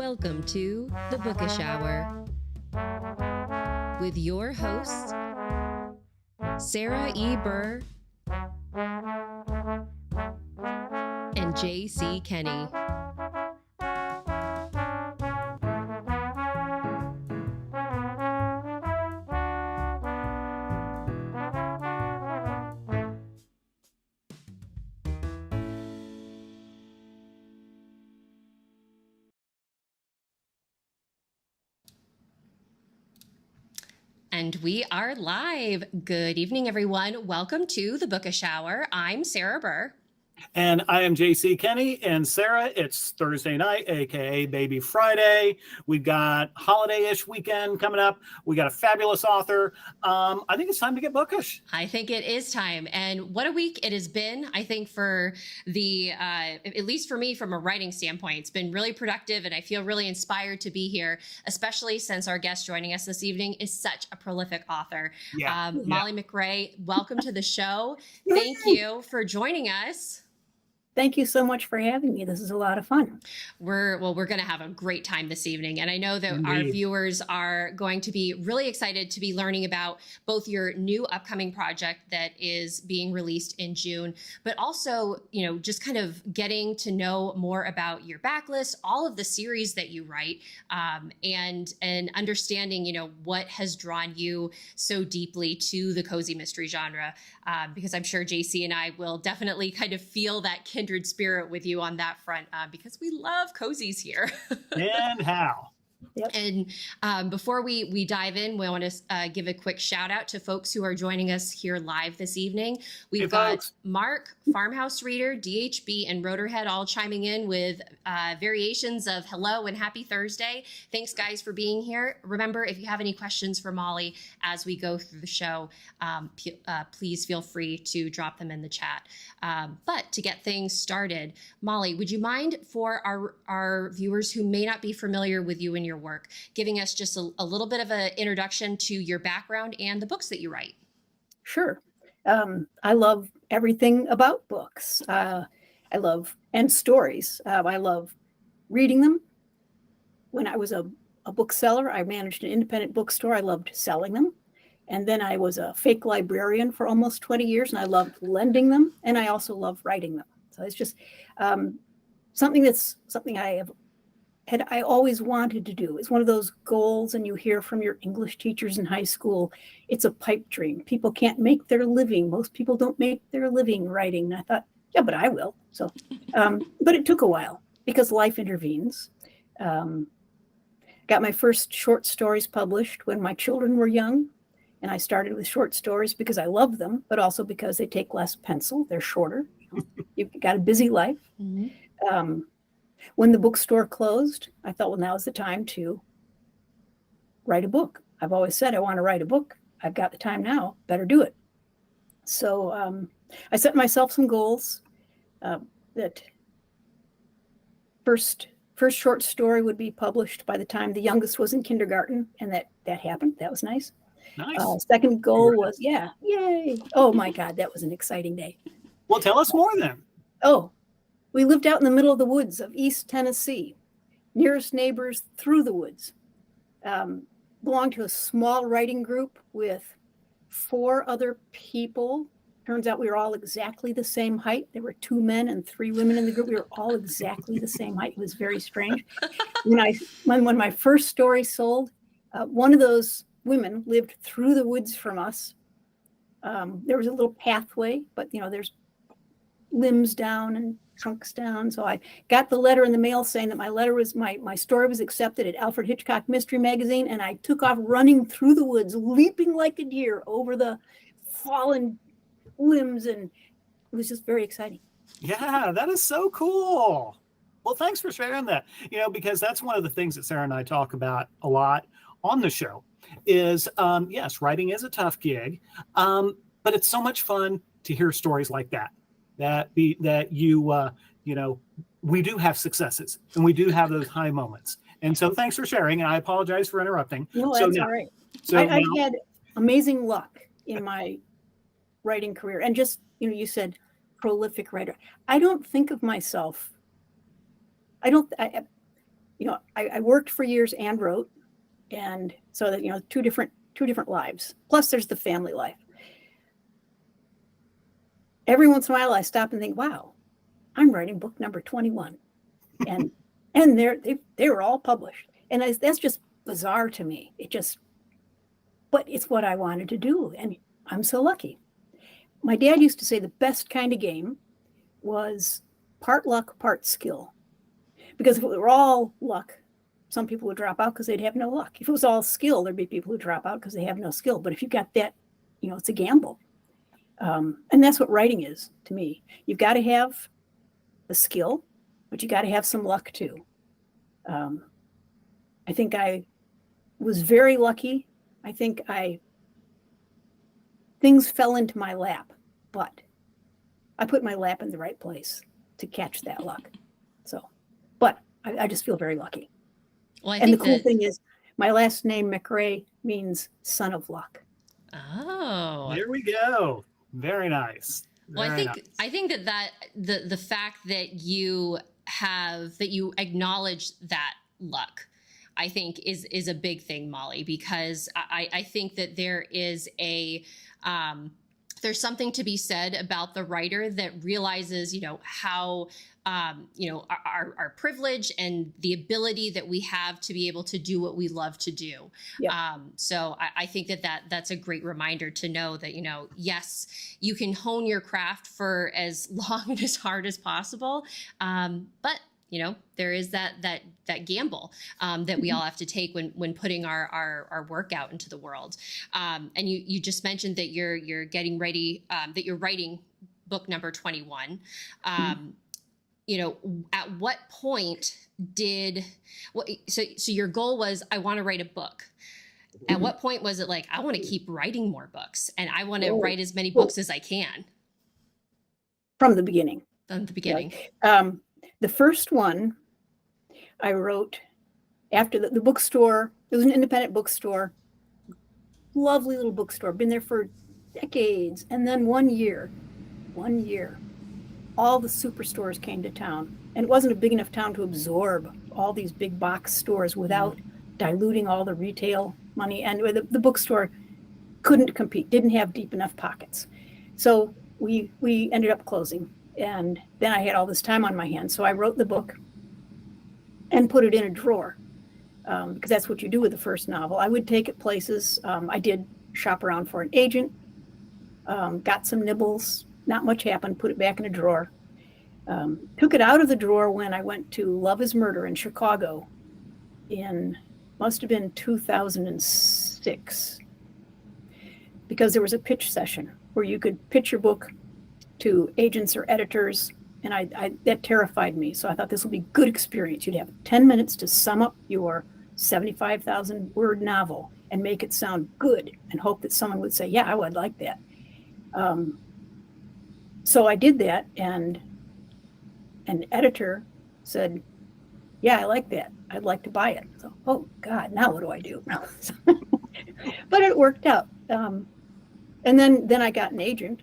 Welcome to the Bookish Hour with your hosts, Sarah E. Burr and J.C. Kenney. And we are live. Good evening, everyone. Welcome to the Bookish Hour. I'm Sarah Burr. And I am J.C. Kenney. And Sarah, it's Thursday night, aka Baby Friday. We've got holiday-ish weekend coming up. We got a fabulous author. I think it's time to get bookish. I think it is time. And what a week it has been, I think, for the, at least for me, from a writing standpoint. It's been really productive, and I feel really inspired to be here, especially since our guest joining us this evening is such a prolific author. Molly MacRae, welcome to the show. Thank you for joining us. Thank you so much for having me. This is a lot of fun. We're going to have a great time this evening. And I know that our viewers are going to be really excited to be learning about both your new upcoming project that is being released in June, but also, you know, just kind of getting to know more about your backlist, all of the series that you write, and understanding, you know, what has drawn you so deeply to the cozy mystery genre. Because I'm sure JC and I will definitely kind of feel that kindred spirit with you on that front, because we love cozies here. And how? Yep. And before we dive in, we want to give a quick shout out to folks who are joining us here live this evening. We've got Mark, Farmhouse Reader, DHB, and Rotorhead all chiming in with variations of hello and happy Thursday. Thanks, guys, for being here. Remember, if you have any questions for Molly as we go through the show, please feel free to drop them in the chat. But to get things started, Molly, would you mind, for our viewers who may not be familiar with you and your work, giving us just a little bit of an introduction to your background and the books that you write? Sure. I love everything about books. I love and stories. I love reading them. When I was a bookseller, I managed an independent bookstore. I loved selling them. And then I was a fake librarian for almost 20 years, and I loved lending them. And I also love writing them. So it's just something I always wanted to do. It's one of those goals, and you hear from your English teachers in high school, it's a pipe dream. People can't make their living. Most people don't make their living writing. And I thought, yeah, but I will. So, but it took a while because life intervenes. Got my first short stories published when my children were young. And I started with short stories because I love them, but also because they take less pencil. They're shorter. You've got a busy life. Mm-hmm. When the bookstore closed, I thought, well, now's the time to write a book. I've always said I want to write a book. I've got the time now, better do it. So I set myself some goals. That first short story would be published by the time the youngest was in kindergarten, and that happened. That was nice. Nice. Second goal was, yay. Oh my God, that was an exciting day. Well, tell us more then. Oh, we lived out in the middle of the woods of East Tennessee. Nearest neighbors through the woods. Belonged to a small writing group with 4 other people. Turns out we were all exactly the same height. There were 2 men and 3 women in the group. We were all exactly the same height. It was very strange. When my first story sold, one of those women lived through the woods from us. There was a little pathway, but there's limbs down and trunks down. So I got the letter in the mail saying that my story was accepted at Alfred Hitchcock Mystery Magazine, and I took off running through the woods, leaping like a deer over the fallen limbs, and it was just very exciting. Yeah, that is so cool. Well, thanks for sharing that. Because that's one of the things that Sarah and I talk about a lot on the show is, yes, writing is a tough gig, but it's so much fun to hear stories like that. We do have successes, and we do have those high moments. And so thanks for sharing, and I apologize for interrupting. No, that's all right. I've had amazing luck in my writing career. And just, you said prolific writer. I don't think of myself, I worked for years and wrote, and so that, two different lives. Plus there's the family life. Every once in a while I stop and think, wow, I'm writing book number 21. And they were all published. And that's just bizarre to me. But it's what I wanted to do. And I'm so lucky. My dad used to say the best kind of game was part luck, part skill. Because if it were all luck, some people would drop out because they'd have no luck. If it was all skill, there'd be people who drop out because they have no skill. But if you got that, it's a gamble. And that's what writing is to me. You've got to have the skill, but you got to have some luck too. I think I was very lucky. I think things fell into my lap, but I put my lap in the right place to catch that luck. But I just feel very lucky. Well, and the cool thing is my last name, MacRae, means son of luck. Oh, there we go. Very nice. Well, I think that the fact that you acknowledge that luck, I think is a big thing, Molly, because I think that there is there's something to be said about the writer that realizes, how, our privilege and the ability that we have to be able to do what we love to do. Yep. So I think that's a great reminder to know that, yes, you can hone your craft for as long and as hard as possible. But there is that gamble that we all have to take when putting our work out into the world. And you just mentioned that you're getting ready, that you're writing book number 21. At what point so your goal was, I want to write a book. At what point was it like, I want to keep writing more books and I want to write as many books as I can? From the beginning. From the beginning. Yeah. The first one I wrote after the bookstore. It was an independent bookstore, lovely little bookstore, been there for decades. And then one year, all the superstores came to town. And it wasn't a big enough town to absorb all these big box stores without diluting all the retail money. And the bookstore couldn't compete, didn't have deep enough pockets. So we ended up closing. And then I had all this time on my hands. So I wrote the book and put it in a drawer, because that's what you do with the first novel. I would take it places. I did shop around for an agent, got some nibbles, not much happened, put it back in a drawer. Took it out of the drawer when I went to Love is Murder in Chicago must have been 2006, because there was a pitch session where you could pitch your book to agents or editors, and that terrified me. So I thought this will be a good experience. You'd have 10 minutes to sum up your 75,000 word novel and make it sound good, and hope that someone would say, yeah, I would like that. So I did that, and an editor said, yeah, I like that. I'd like to buy it. So, oh God, now what do I do? But it worked out. And then I got an agent.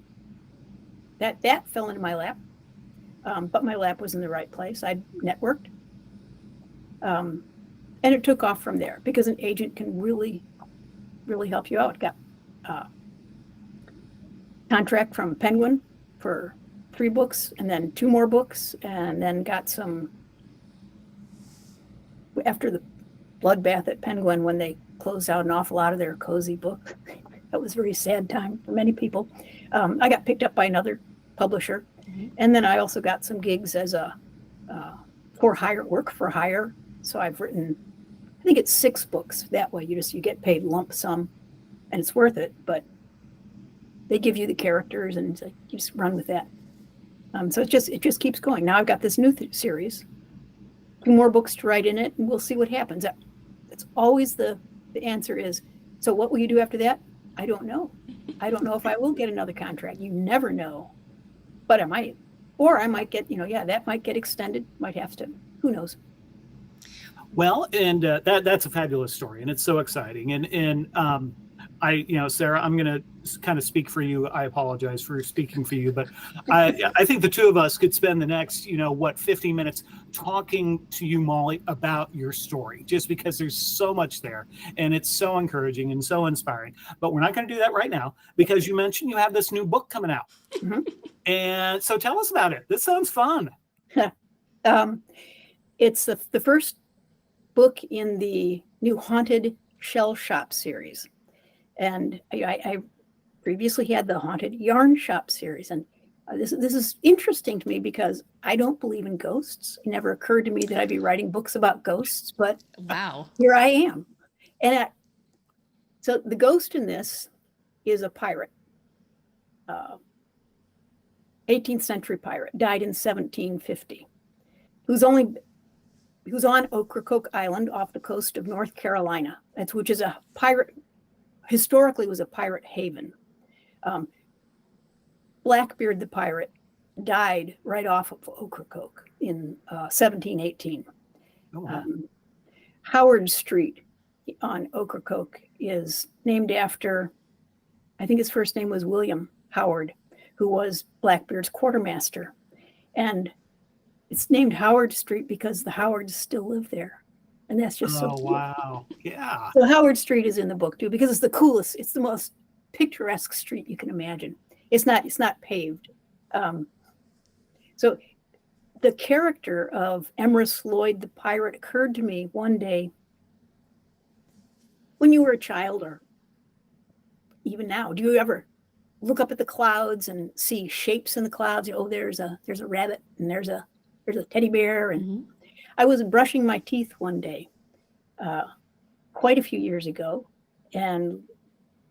That fell into my lap, but my lap was in the right place. I networked, and it took off from there, because an agent can really, really help you out. Got a contract from Penguin for 3 books, and then 2 more books, and then got some after the bloodbath at Penguin when they closed out an awful lot of their cozy books. That was a very sad time for many people. I got picked up by another publisher, and then I also got some gigs as work for hire. So I've written, I think it's 6 books that way. You get paid lump sum, and it's worth it. But they give you the characters, and you just run with that. So it just keeps going. Now I've got this new series, 2 more books to write in it, and we'll see what happens. That's always the answer is, so what will you do after that? I don't know. I don't know if I will get another contract. You never know. But I might. Or I might get, that might get extended, might have to. Who knows? Well, and that's a fabulous story, and it's so exciting. And Sarah, I'm going to kind of speak for you. I apologize for speaking for you, but I think the two of us could spend the next, 15 minutes talking to you, Molly, about your story, just because there's so much there and it's so encouraging and so inspiring. But we're not going to do that right now because you mentioned you have this new book coming out. Mm-hmm. And so tell us about it. This sounds fun. It's the first book in the new Haunted Shell Shop series. And I previously had the Haunted Yarn Shop series. And this is interesting to me because I don't believe in ghosts. It never occurred to me that I'd be writing books about ghosts, but wow, here I am. And so the ghost in this is a pirate, 18th century pirate, died in 1750, who's on Ocracoke Island off the coast of North Carolina, which is a pirate. Historically was a pirate haven. Blackbeard the pirate died right off of Ocracoke in 1718. Oh, wow. Howard Street on Ocracoke is named after, I think his first name was William Howard, who was Blackbeard's quartermaster. And it's named Howard Street because the Howards still live there. And that's just so cool. Wow. Yeah. So Howard Street is in the book too, because it's the coolest, it's the most picturesque street you can imagine. It's not paved. So the character of Emrys Lloyd the pirate occurred to me one day when you were a child, or even now. Do you ever look up at the clouds and see shapes in the clouds? There's a rabbit and there's a teddy bear. And mm-hmm. I was brushing my teeth one day, quite a few years ago, and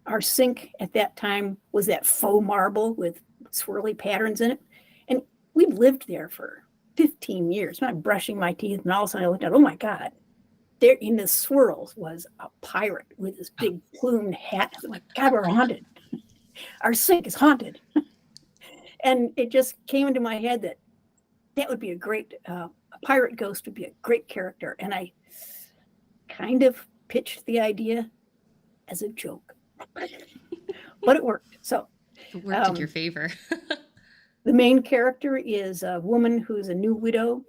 our sink at that time was that faux marble with swirly patterns in it. And we lived there for 15 years. I'm brushing my teeth, and all of a sudden I looked at, oh my God, there in the swirls was a pirate with this big plumed hat. I'm like, God, we're haunted. Our sink is haunted. And it just came into my head that would be a great, a pirate ghost would be a great character. And I kind of pitched the idea as a joke, but it worked. So it worked in your favor. The main character is a woman who's a new widow,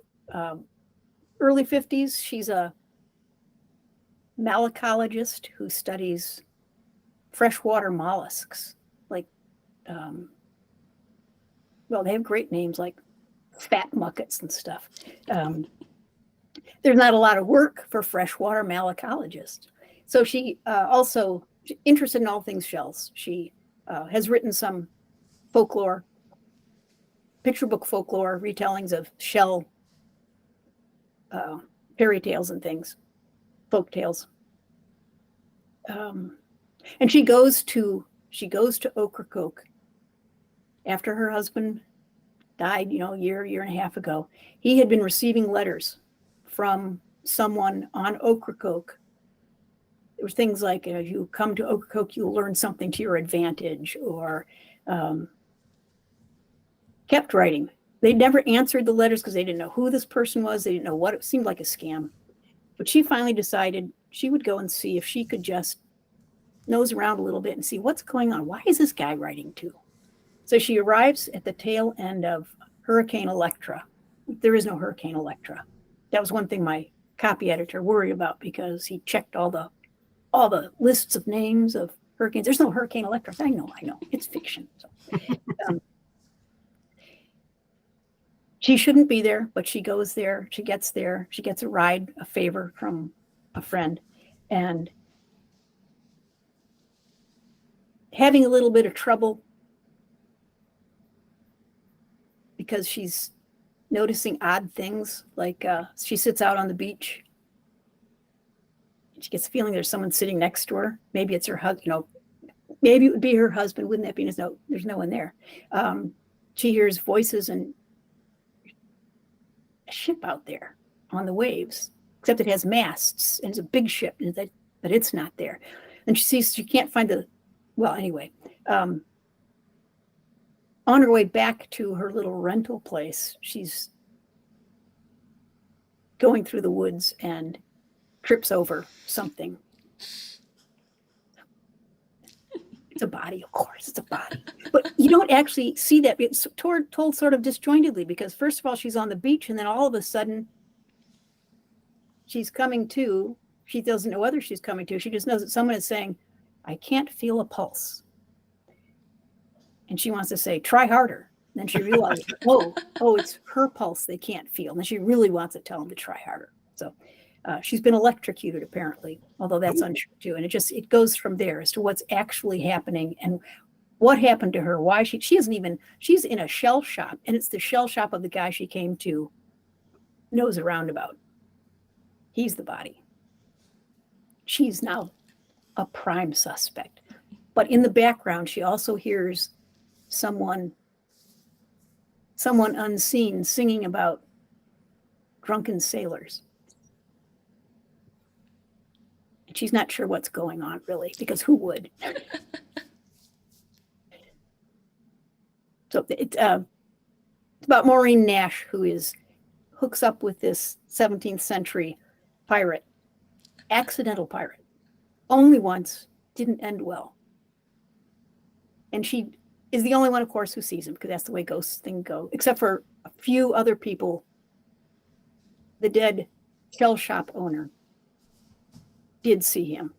early 50s. She's a malacologist who studies freshwater mollusks. Like, they have great names like fat muckets and stuff. There's not a lot of work for freshwater malacologists. So she also interested in all things shells. She has written some folklore, picture book folklore, retellings of shell fairy tales and things, folk tales. And she goes to Ocracoke after her husband died, year and a half ago. He had been receiving letters from someone on Ocracoke. There were things like, if you come to Ocracoke, you'll learn something to your advantage, or kept writing. They never answered the letters because they didn't know who this person was. They didn't know what. It seemed like a scam. But she finally decided she would go and see if she could just nose around a little bit and see what's going on. Why is this guy writing to? So she arrives at the tail end of Hurricane Electra. There is no Hurricane Electra. That was one thing my copy editor worried about, because he checked all the lists of names of hurricanes. There's no Hurricane Electra. I know. It's fiction. So, she shouldn't be there, but she goes there. She gets there. She gets a favor from a friend, and having a little bit of trouble because she's noticing odd things. Like she sits out on the beach. She gets the feeling there's someone sitting next to her. Maybe it's her husband. Maybe it would be her husband. Wouldn't that be? There's no one there. She hears voices and a ship out there on the waves, except it has masts and it's a big ship, but it's not there. And she sees she can't find anyway. On her way back to her little rental place, she's going through the woods and trips over something. It's a body, of course, it's a body. But you don't actually see that. It's told sort of disjointedly, because first of all, she's on the beach, and then all of a sudden she's coming to. She doesn't know whether she's coming to. She just knows that someone is saying, I can't feel a pulse. And she wants to say, try harder. And then she realizes, oh, it's her pulse they can't feel. And then she really wants to tell them to try harder. So she's been electrocuted, apparently, although that's untrue too. And it goes from there as to what's actually happening and what happened to her, why she's in a shell shop, and it's the shell shop of the guy she came to knows a roundabout. He's the body. She's now a prime suspect. But in the background, she also hears someone unseen singing about drunken sailors. And she's not sure what's going on, really, because who would? So it's about Maureen Nash, who hooks up with this 17th century pirate, accidental pirate, only once, didn't end well. And she is the only one, of course, who sees him, because that's the way ghosts things go, except for a few other people. The dead shell shop owner did see him.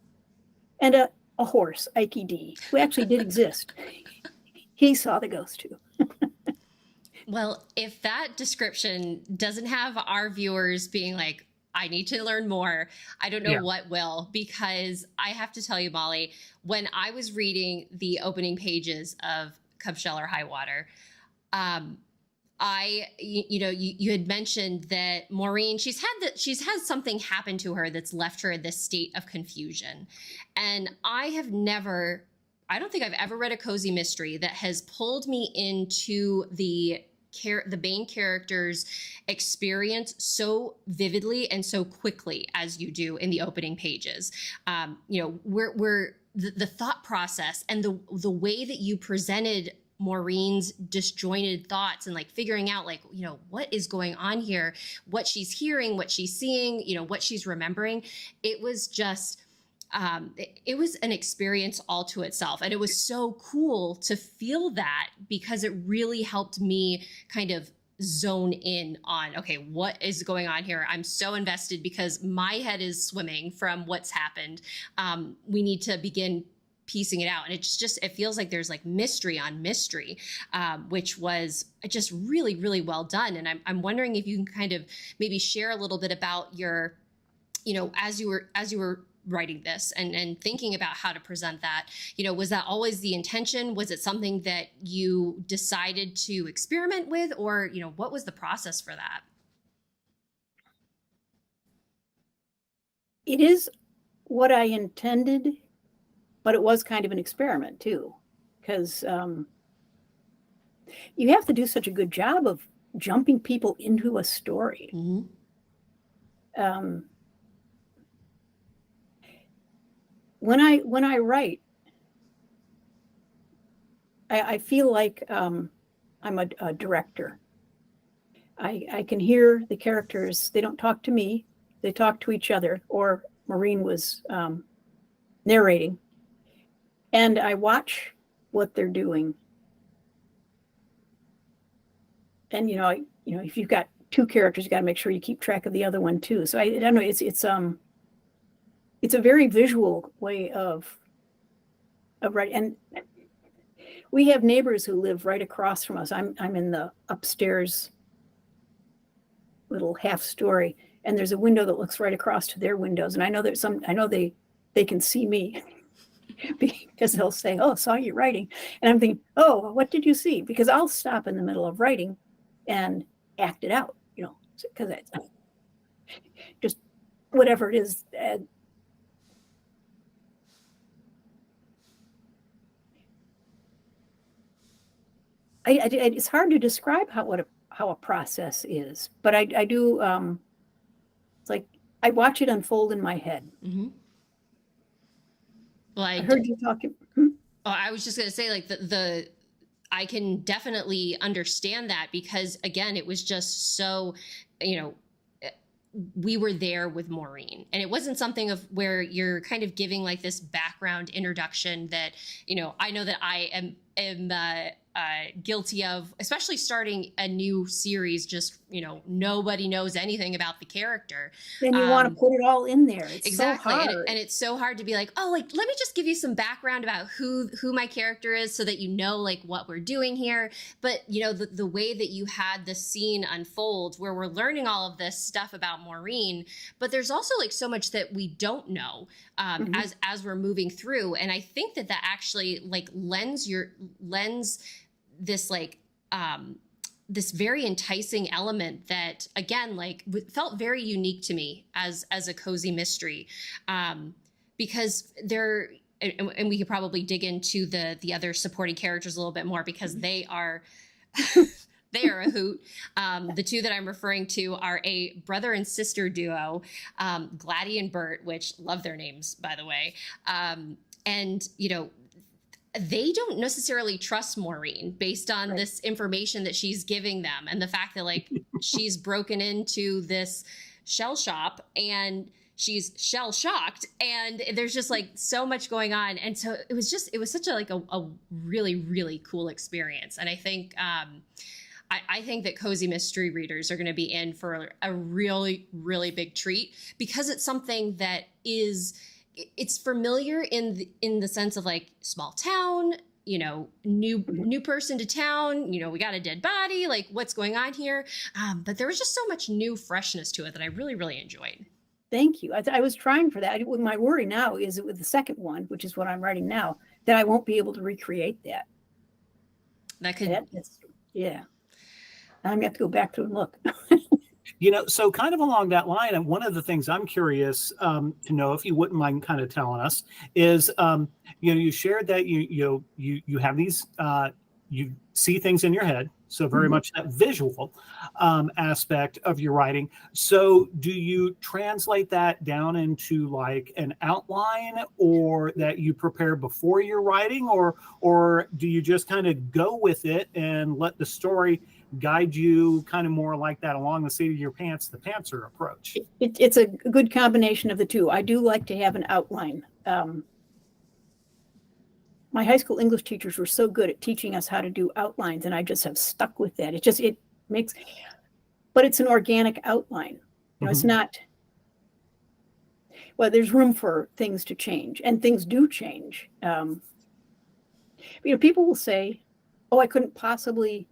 And a horse, Ikey D, who actually did exist. He saw the ghost too. Well, if that description doesn't have our viewers being like, I need to learn more, I don't know what will, because I have to tell you, Molly, when I was reading the opening pages of Come Shell or High Water, you had mentioned that Maureen, she's had something happen to her that's left her in this state of confusion. And I don't think I've ever read a cozy mystery that has pulled me into the main character's experience so vividly and so quickly as you do in the opening pages. Where the thought process and the way that you presented Maureen's disjointed thoughts and like figuring out like, what is going on here, what she's hearing, what she's seeing, what she's remembering. It was just, it was an experience all to itself. And it was so cool to feel that, because it really helped me kind of zone in on, okay, what is going on here? I'm so invested because my head is swimming from what's happened. We need to begin piecing it out. And it feels like there's like mystery on mystery, which was just really, really well done. And I'm wondering if you can kind of maybe share a little bit about your, as you were writing this and thinking about how to present that, was that always the intention? Was it something that you decided to experiment with, or, what was the process for that? It is what I intended, but it was kind of an experiment too, because you have to do such a good job of jumping people into a story. Mm-hmm. When I write, I feel like I'm a director. I can hear the characters. They don't talk to me. They talk to each other, or Maureen was narrating. And I watch what they're doing. And, if you've got two characters, you got to make sure you keep track of the other one too. So I don't know, it's a very visual way of writing. And we have neighbors who live right across from us. I'm in the upstairs little half story, and there's a window that looks right across to their windows. And I know they can see me because they'll say, "Oh, saw you writing." And I'm thinking, "Oh, what did you see?" Because I'll stop in the middle of writing and act it out, because it's just whatever it is. It's hard to describe how a process is, but I do. It's like I watch it unfold in my head. Mm-hmm. Well, I heard you talking. Oh, I was just going to say, like I can definitely understand that, because again, it was just so, we were there with Maureen, and it wasn't something of where you're kind of giving like this background introduction that, I know that I am guilty of, especially starting a new series, just, nobody knows anything about the character. Then you want to put it all in there. It's exactly. So hard. And it's so hard to be like, oh, like, let me just give you some background about who my character is so that like what we're doing here. But, the way that you had the scene unfold where we're learning all of this stuff about Maureen, but there's also like so much that we don't know as we're moving through. And I think that actually like lends this like this very enticing element that, again, like felt very unique to me as a cozy mystery, because and we could probably dig into the other supporting characters a little bit more, because they are they are a hoot. The two that I'm referring to are a brother and sister duo, Gladys and Bert, which love their names, by the way. And they don't necessarily trust Maureen based on this information that she's giving them, and the fact that like she's broken into this shell shop and she's shell shocked, and there's just like so much going on. And so it was such a really, really cool experience. And I think I think that cozy mystery readers are going to be in for a really, really big treat, because it's something that it's familiar in the sense of like small town, new person to town, we got a dead body, like what's going on here. But there was just so much new freshness to it that I really, really enjoyed. Thank you. I was trying for that. My worry now is that with the second one, which is what I'm writing now, that I won't be able to recreate that. Yeah. I'm going to have to go back to and look. So kind of along that line, and one of the things I'm curious to know, if you wouldn't mind kind of telling us, is you shared that you have these you see things in your head, so very much that visual aspect of your writing. So do you translate that down into like an outline, or that you prepare before you're writing, or do you just kind of go with it and let the story guide you kind of more like that along the seat of your pants, the pantser approach? It's a good combination of the two. I do like to have an outline. My high school English teachers were so good at teaching us how to do outlines, and I just have stuck with that. But it's an organic outline. It's not, well, there's room for things to change, and things do change. People will say, oh, I couldn't possibly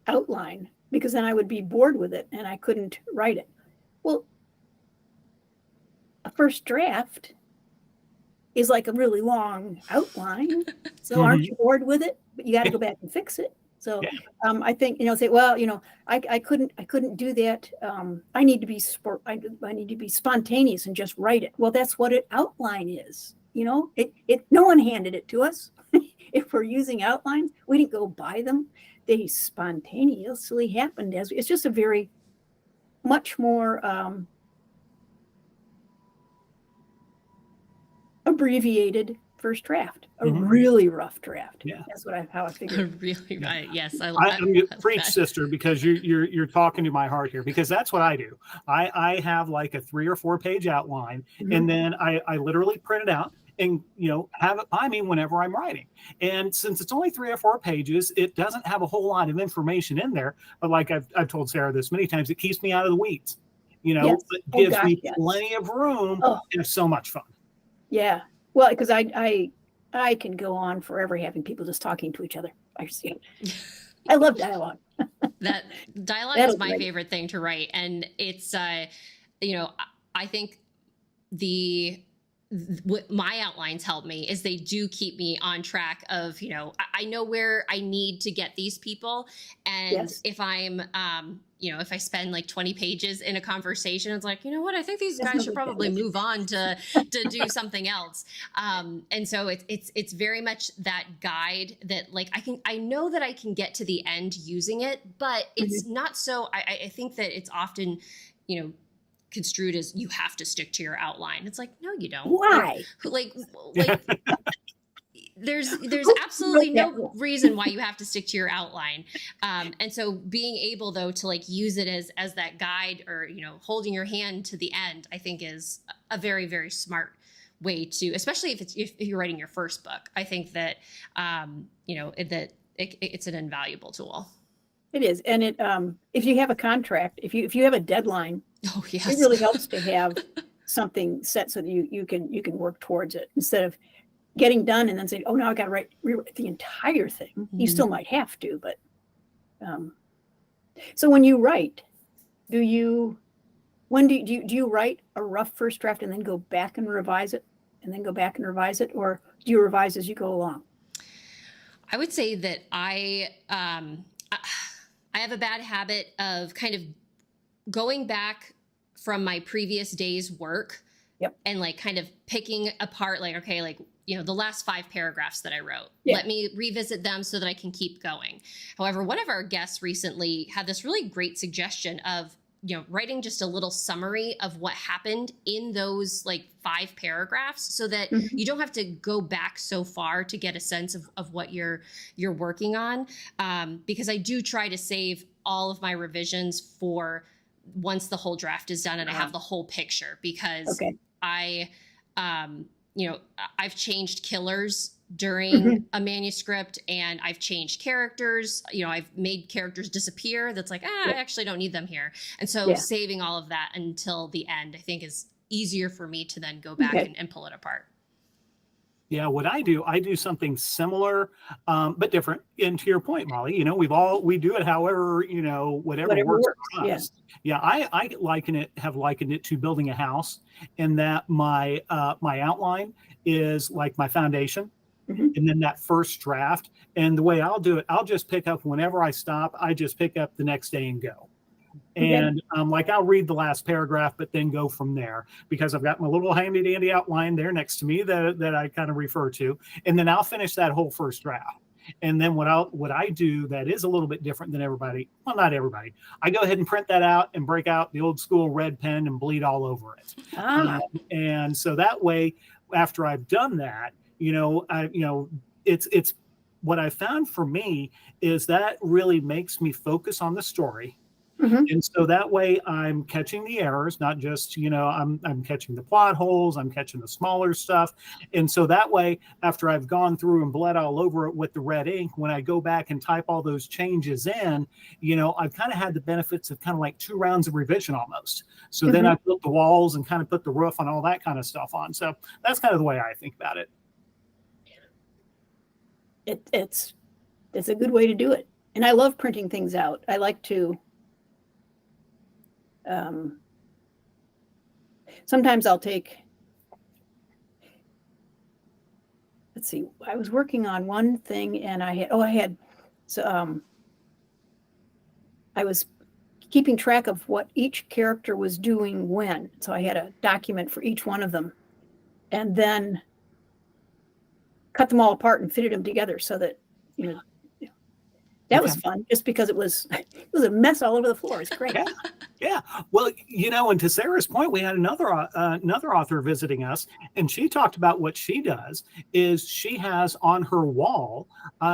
outline because then I would be bored with it and I couldn't write it. Well, a first draft is like a really long outline. So aren't you bored with it? But you got to go back and fix it. So I think, say, well, I couldn't do that. I need to be I need to be spontaneous and just write it. Well, that's what an outline is. No one handed it to us. If we're using outlines, we didn't go buy them. They spontaneously happened. It's just a very much more abbreviated first draft, a really rough draft. Yeah, that's how I figured. Really right. Yes, I'm your preach, sister, because you're talking to my heart here, because that's what I do. I have like a 3 or 4 page outline, and then I literally print it out and have it by me whenever I'm writing. And since it's only 3 or 4 pages, it doesn't have a whole lot of information in there. But like I've told Sarah this many times, it keeps me out of the weeds. It gives me plenty of room. And it's so much fun. Yeah. Well, because I can go on forever having people just talking to each other. I love dialogue. That dialogue is my favorite thing to write. And it's, I think what my outlines help me is they do keep me on track of, I know where I need to get these people. And if I'm, if I spend like 20 pages in a conversation, it's like, what, I think these guys should probably move on to do something else. And so it's very much that guide that like, I know that I can get to the end using it, but it's not so, I think that it's often, construed as you have to stick to your outline. It's like, no, you don't. Why? Like there's absolutely no reason why you have to stick to your outline. And so being able though to like use it as that guide, or, holding your hand to the end, I think is a very, very smart way to, especially if you're writing your first book. I think that, it's an invaluable tool. It is. And if you have a contract, if you have a deadline, oh yes, it really helps to have something set so that you can work towards it, instead of getting done and then saying, oh, now I got to rewrite the entire thing. Mm-hmm. You still might have to, but so when you write, do you write a rough first draft and then go back and revise it, or do you revise as you go along? I would say that I have a bad habit of kind of going back from my previous day's work. Yep. And like kind of picking apart, like, okay, like, the last 5 paragraphs that I wrote, let me revisit them so that I can keep going. However, one of our guests recently had this really great suggestion of, writing just a little summary of what happened in those like 5 paragraphs, so that you don't have to go back so far to get a sense of what you're working on. Because I do try to save all of my revisions for once the whole draft is done and I have the whole picture, because I've changed killers during a manuscript, and I've changed characters. I've made characters disappear. That's like, I actually don't need them here. And so saving all of that until the end, I think, is easier for me to then go back and pull it apart. Yeah, what I do something similar, but different. And to your point, Molly, we do it however, whatever works for us. Yeah, I have likened it to building a house, in that my outline is like my foundation, and then that first draft. And the way I'll do it, I'll just pick up whenever I stop. I just pick up the next day and go. And I'll read the last paragraph, but then go from there, because I've got my little handy dandy outline there next to me that I kind of refer to. And then I'll finish that whole first draft. And then what I do that is a little bit different than everybody. Well, not everybody. I go ahead and print that out and break out the old school red pen and bleed all over it. And so that way, after I've done that, it's what I found for me is that really makes me focus on the story. And so that way I'm catching the errors, not just, I'm catching the plot holes, I'm catching the smaller stuff. And so that way, after I've gone through and bled all over it with the red ink, when I go back and type all those changes in, I've kind of had the benefits of kind of like 2 rounds of revision almost. So then I built the walls and kind of put the roof and all that kind of stuff on. So that's kind of the way I think about it. It's a good way to do it. And I love printing things out. I like to, sometimes I'll take, let's see, I was working on one thing and I was keeping track of what each character was doing when. So I had a document for each one of them, and then cut them all apart and fitted them together so that, that was fun, just because it was a mess all over the floor. It's great. Yeah. Well, and to Sarah's point, we had another author visiting us, and she talked about what she does is she has on her wall,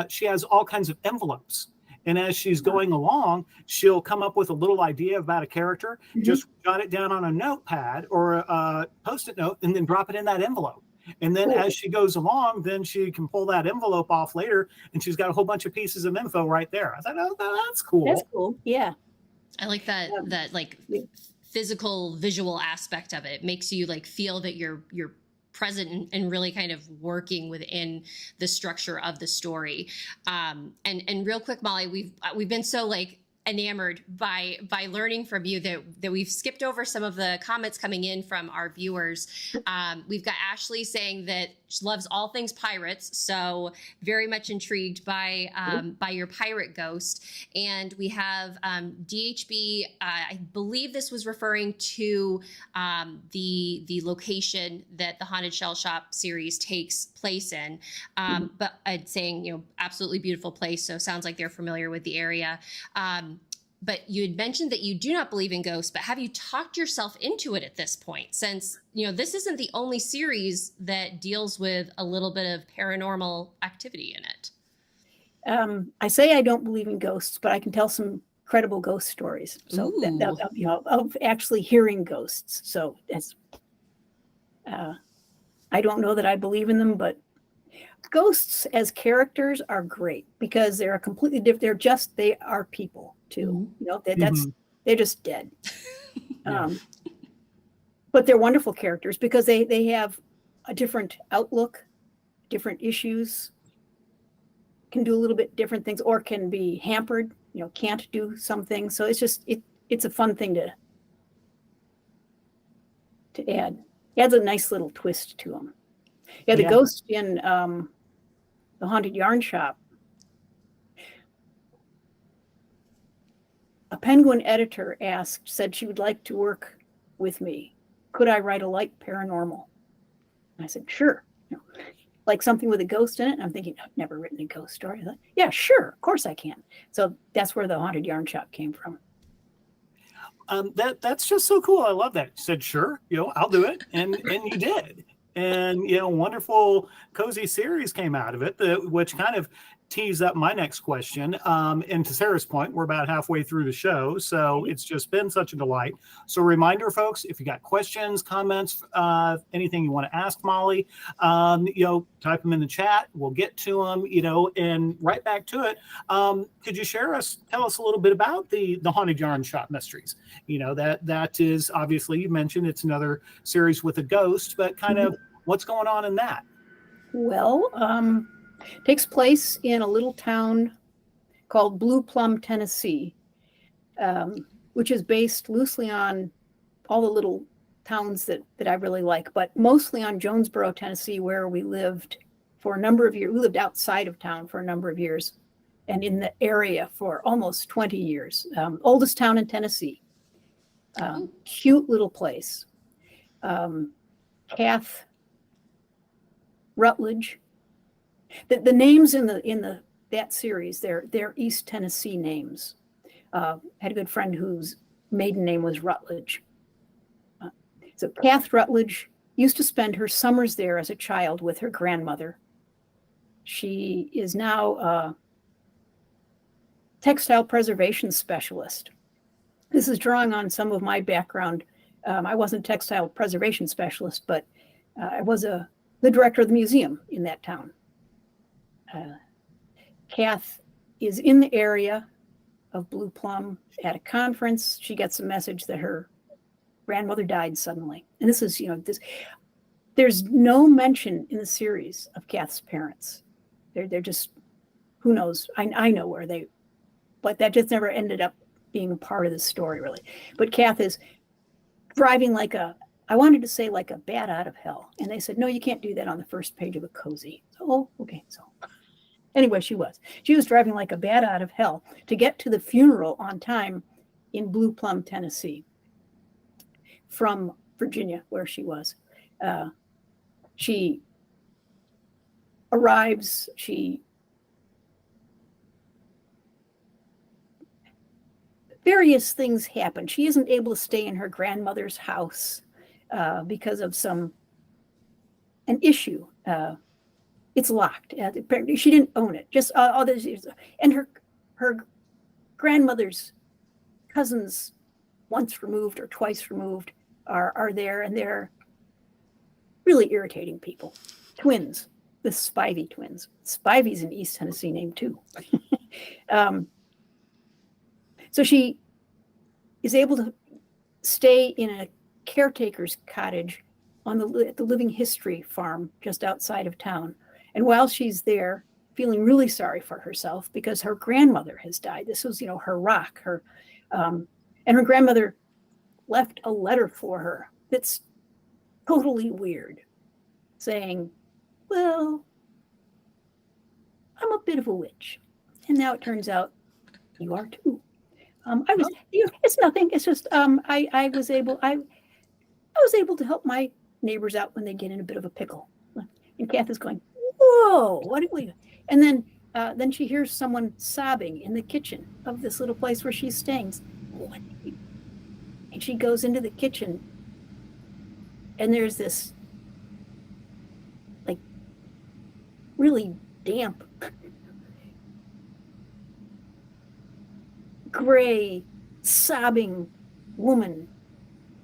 she has all kinds of envelopes. And as she's going along, she'll come up with a little idea about a character, just jot it down on a notepad or a Post-it note, and then drop it in that envelope. And then as she goes along, then she can pull that envelope off later, and she's got a whole bunch of pieces of info right there. I thought, oh, that's cool. That's cool. Yeah. I like that like physical visual aspect of it. It makes you like feel that you're present and really kind of working within the structure of the story. And real quick, Molly, we've been so like enamored by learning from you that we've skipped over some of the comments coming in from our viewers. We've got Ashley saying that she loves all things pirates, so very much intrigued by your pirate ghost. And we have DHB. I believe this was referring to the location that the Haunted Shell Shop series takes place in. But I'd saying absolutely beautiful place. So sounds like they're familiar with the area. but you had mentioned that you do not believe in ghosts, but have you talked yourself into it at this point? Since, this isn't the only series that deals with a little bit of paranormal activity in it. I say I don't believe in ghosts, but I can tell some credible ghost stories. So of actually hearing ghosts. So that's, I don't know that I believe in them, but ghosts as characters are great because they're completely different. They are people too. They're just dead. But they're wonderful characters because they have a different outlook, different issues, can do a little bit different things, or can be hampered, can't do something. So it's just, it's a fun thing to add. It adds a nice little twist to them. Yeah, the ghost in the Haunted Yarn Shop. A Penguin editor said she would like to work with me. Could I write a light paranormal? And I said, sure. Like something with a ghost in it. And I'm thinking, I've never written a ghost story. I thought, yeah, sure, of course I can. So that's where the Haunted Yarn Shop came from. That's just so cool. I love that. You said, sure, I'll do it. And you did. And, wonderful, cozy series came out of it, which kind of tees up my next question. And to Sarah's point, we're about halfway through the show, so it's just been such a delight. So reminder, folks, if you got questions, comments, anything you want to ask Molly, type them in the chat. We'll get to them, and right back to it. Could you tell us a little bit about the Haunted Yarn Shop Mysteries? That is, obviously, you mentioned it's another series with a ghost, but kind of what's going on in that? Well, takes place in a little town called Blue Plum, Tennessee, which is based loosely on all the little towns that I really like, but mostly on Jonesboro, Tennessee, where we lived for a number of years. We lived outside of town for a number of years and in the area for almost 20 years. Oldest town in Tennessee. Cute little place. Kath Rutledge. The names in that series, they're East Tennessee names. Had a good friend whose maiden name was Rutledge. So Kath Rutledge used to spend her summers there as a child with her grandmother. She is now a textile preservation specialist. This is drawing on some of my background. I wasn't a textile preservation specialist, but I was the director of the museum in that town. Kath is in the area of Blue Plum at a conference. She gets a message that her grandmother died suddenly. And this is, there's no mention in the series of Kath's parents. They're just, who knows? I know where but that just never ended up being a part of the story, really. But Kath is driving I wanted to say like a bat out of hell. And they said, no, you can't do that on the first page of a cozy. Oh, okay. So anyway, she was driving like a bat out of hell to get to the funeral on time in Blue Plum, Tennessee, from Virginia, where she was. She arrives, various things happen. She isn't able to stay in her grandmother's house because of an issue. It's locked. She didn't own it. Just all those years. And her grandmother's cousins, once removed or twice removed, are there, and they're really irritating people. Twins, the Spivey twins. Spivey's an East Tennessee name too. So she is able to stay in a caretaker's cottage on the Living History farm just outside of town. And while she's there, feeling really sorry for herself because her grandmother has died. This was, her rock. And her grandmother left a letter for her that's totally weird, saying, well, I'm a bit of a witch. And now it turns out you are too. It's nothing. It's just I was able to help my neighbors out when they get in a bit of a pickle. And Kath is going, whoa, what did we? And then then she hears someone sobbing in the kitchen of this little place where she's staying. And she goes into the kitchen, and there's this like really damp, gray, sobbing woman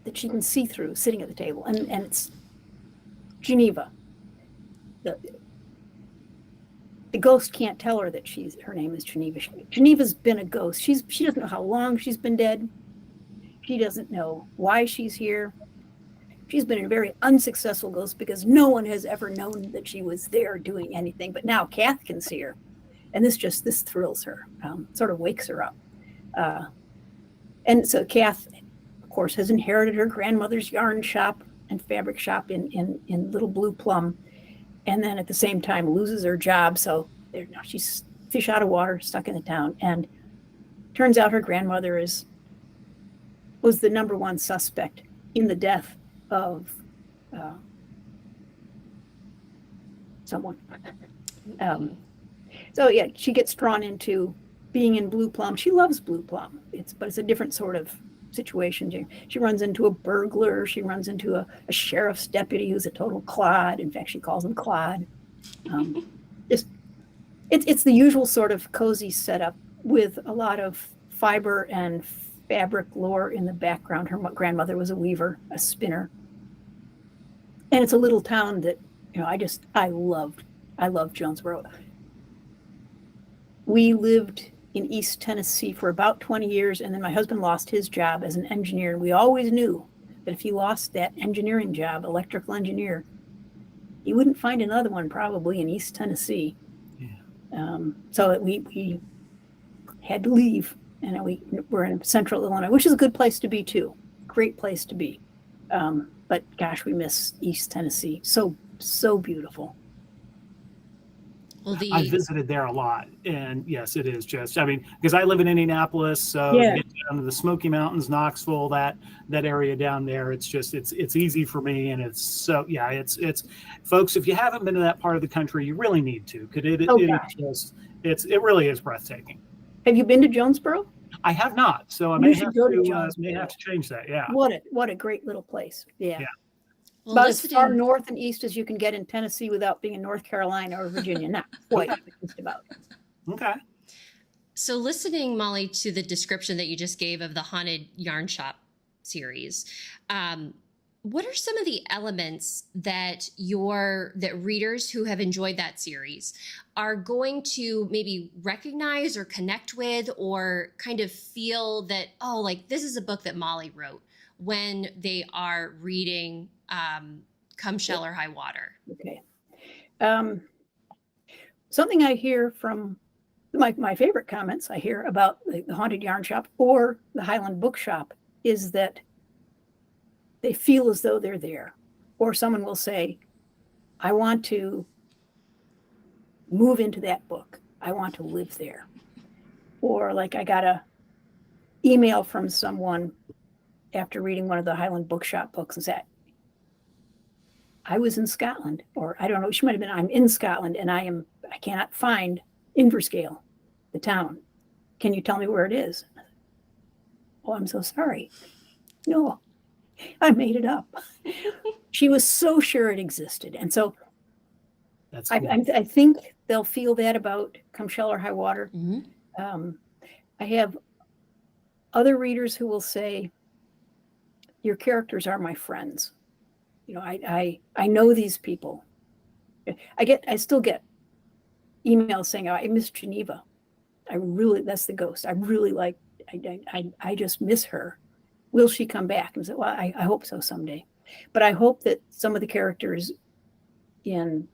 that she can see through sitting at the table. And it's Geneva. The ghost can't tell her that her name is Geneva. Geneva's been a ghost. She doesn't know how long she's been dead. She doesn't know why she's here. She's been a very unsuccessful ghost because no one has ever known that she was there doing anything. But now Kath can see her, and this thrills her, sort of wakes her up. And so Kath, of course, has inherited her grandmother's yarn shop and fabric shop in Little Blue Plum. And then at the same time loses her job. So now she's fish out of water, stuck in the town. And turns out her grandmother was the number one suspect in the death of someone. So yeah, she gets drawn into being in Blue Plum. She loves Blue Plum. But it's a different sort of situation. She runs into a burglar. She runs into a sheriff's deputy who's a total clod. In fact, she calls him Clod. It's the usual sort of cozy setup with a lot of fiber and fabric lore in the background. Her grandmother was a weaver, a spinner. And it's a little town that, I loved Jonesboro. We lived in East Tennessee for about 20 years, and then my husband lost his job as an engineer. And we always knew that if he lost that engineering job, electrical engineer, he wouldn't find another one probably in East Tennessee. Yeah. So we had to leave, and we're in Central Illinois, which is a good place to be too. Great place to be. But gosh, we miss East Tennessee. So beautiful. Well, I visited there a lot, and yes, it is just, because I live in Indianapolis, so to get down to the Smoky Mountains, Knoxville, that area down there, it's easy for me, and it's folks, if you haven't been to that part of the country, you really need to, because it really is breathtaking. Have you been to Jonesboro? I have not, so I may have to change that. Yeah. What a great little place. Yeah. Well, about as far north and east as you can get in Tennessee without being in North Carolina or Virginia. Not quite, but just about. Okay. So listening, Molly, to the description that you just gave of the Haunted Yarn Shop series, what are some of the elements that readers who have enjoyed that series are going to maybe recognize or connect with, or kind of feel that, this is a book that Molly wrote, when they are reading Come Shell or High Water? Okay. Something I hear from my favorite comments I hear about the Haunted Yarn Shop or the Highland Bookshop is that they feel as though they're there. Or someone will say, I want to move into that book. I want to live there. Or like I got a email from someone after reading one of the Highland Bookshop books and said, I was in Scotland, or I don't know, she might have been, I'm in Scotland and I cannot find Inverscale, the town. Can you tell me where it is? Oh, I'm so sorry. No, I made it up. She was so sure it existed. And so that's cool. I think they'll feel that about Come Shell or High Water. Mm-hmm. I have other readers who will say, your characters are my friends. I know these people. I still get emails saying, I miss Geneva. That's the ghost. I just miss her. Will she come back? And I said, well, I hope so someday. But I hope that some of the characters in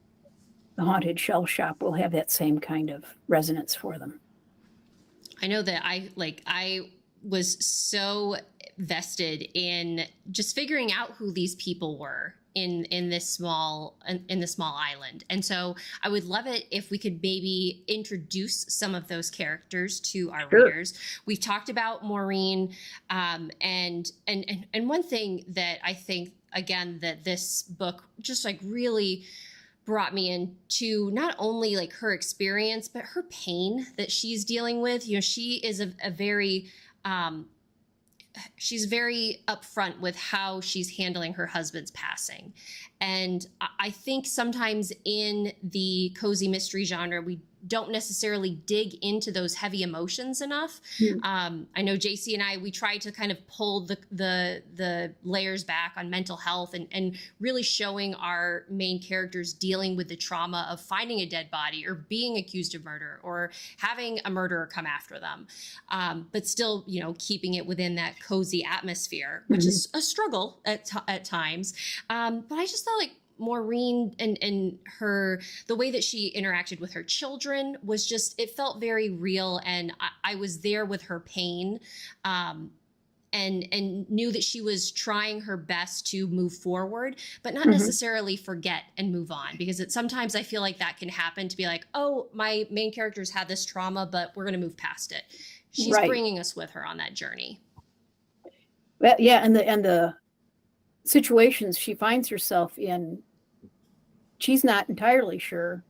the Haunted Shell Shop will have that same kind of resonance for them. I know that I was so vested in just figuring out who these people were in this small island. And so I would love it if we could maybe introduce some of those characters to our readers. We've talked about Maureen, and one thing that I think, again, that this book just really brought me into not only like her experience, but her pain that she's dealing with. You know, she is a very, she's very upfront with how she's handling her husband's passing. And I think sometimes in the cozy mystery genre, we don't necessarily dig into those heavy emotions enough. I know JC and I, we try to kind of pull the layers back on mental health and really showing our main characters dealing with the trauma of finding a dead body or being accused of murder or having a murderer come after them. But still, you know, keeping it within that cozy atmosphere, which is a struggle at times. But I just thought like Maureen and her, the way that she interacted with her children was just, it felt very real. And I was there with her pain, and knew that she was trying her best to move forward, but not necessarily forget and move on, because sometimes I feel like that can happen, to be like, oh, my main character's had this trauma, but we're going to move past it. She's bringing us with her on that journey. Well, yeah. And the situations she finds herself in, she's not entirely sure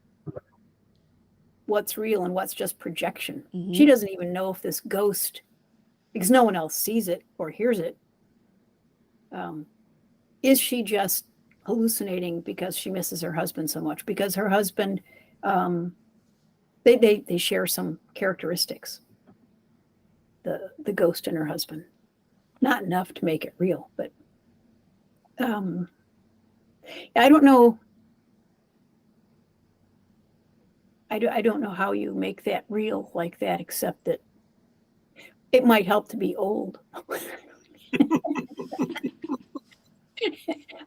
what's real and what's just projection. She doesn't even know if this ghost, because no one else sees it or hears it, is she just hallucinating because she misses her husband so much? Because her husband, they share some characteristics, the ghost and her husband. Not enough to make it real, but I don't know. I don't know how you make that real like that, except that it might help to be old. The